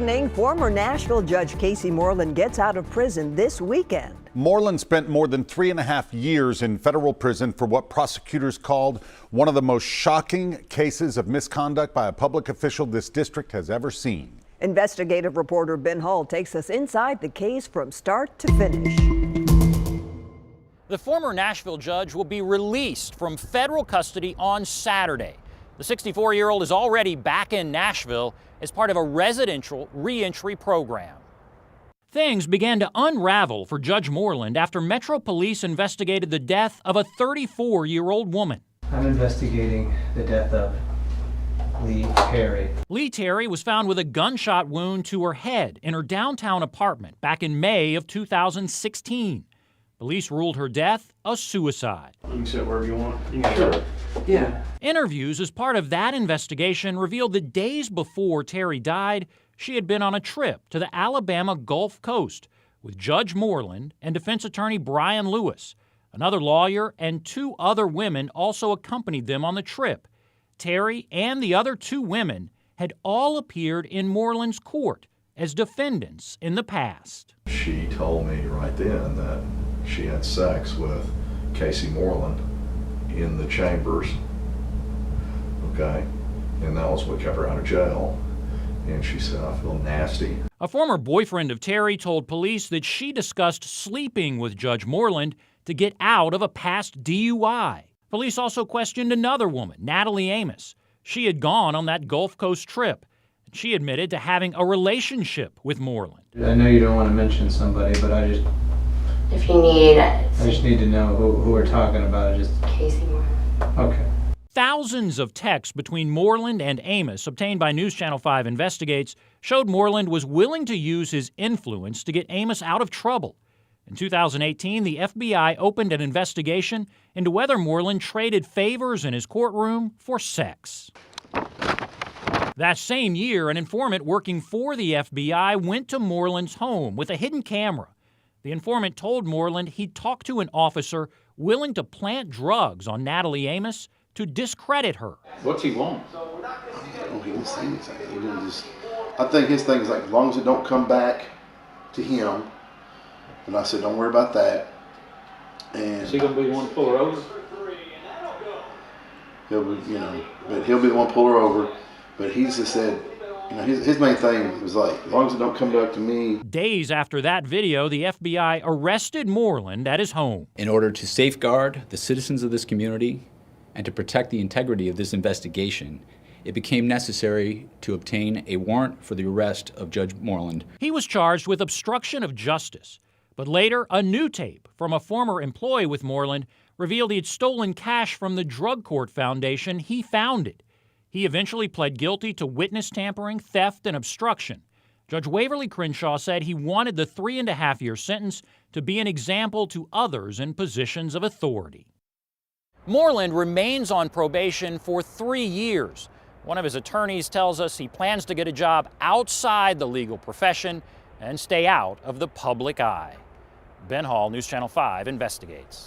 evening. Former Nashville Judge Judge Moreland gets out of prison this weekend. Moreland spent more than 3.5 years in federal prison for what prosecutors called one of the most shocking cases of misconduct by a public official this district has ever seen. Investigative reporter Ben Hall takes us inside the case from start to finish. The former Nashville judge will be released from federal custody on Saturday. The 64-year-old is already back in Nashville as part of a residential reentry program. Things began to unravel for Judge Moreland after Metro Police investigated the death of a 34-year-old woman. I'm investigating the death of Lee Terry. Lee Terry was found with a gunshot wound to her head in her downtown apartment back in May of 2016. Police ruled her death a suicide. You can sit wherever you want. You can sit. Yeah. Interviews as part of that investigation revealed that days before Terry died, she had been on a trip to the Alabama Gulf Coast with Judge Moreland and defense attorney Brian Lewis. Another lawyer and 2 other women also accompanied them on the trip. Terry and the other 2 women had all appeared in Moreland's court as defendants in the past. She told me right then that she had sex with Judge Moreland in the chambers, okay? And that was what kept her out of jail. And she said, I feel nasty. A former boyfriend of Terry told police that she discussed sleeping with Judge Moreland to get out of a past DUI. Police also questioned another woman, Natalie Amos. She had gone on that Gulf Coast trip. She admitted to having a relationship with Moreland. I know you don't want to mention somebody, but I just need to know who we're talking about. Judge Moreland. Okay. Thousands of texts between Moreland and Amos, obtained by News Channel 5 Investigates, showed Moreland was willing to use his influence to get Amos out of trouble. In 2018, the FBI opened an investigation into whether Moreland traded favors in his courtroom for sex. That same year, an informant working for the FBI went to Moreland's home with a hidden camera. The informant told Moreland he'd talked to an officer willing to plant drugs on Natalie Amos to discredit her. What's he want? He didn't say anything. He didn't just. I think his thing is like, as long as it don't come back to him. And I said, don't worry about that. And Is he gonna be the one to pull her over? he'll be, but he'll be the one to pull her over. But he's just said, his main thing was like, as long as it don't come back to me. Days after that video, the FBI arrested Moreland at his home. In order to safeguard the citizens of this community and to protect the integrity of this investigation, it became necessary to obtain a warrant for the arrest of Judge Moreland. He was charged with obstruction of justice, but later a new tape from a former employee with Moreland revealed he had stolen cash from the drug court foundation he founded. He eventually pled guilty to witness tampering, theft, and obstruction. Judge Waverly Crenshaw said he wanted the 3.5-year sentence to be an example to others in positions of authority. Moreland remains on probation for 3 years. One of his attorneys tells us he plans to get a job outside the legal profession and stay out of the public eye. Ben Hall, News Channel 5 Investigates.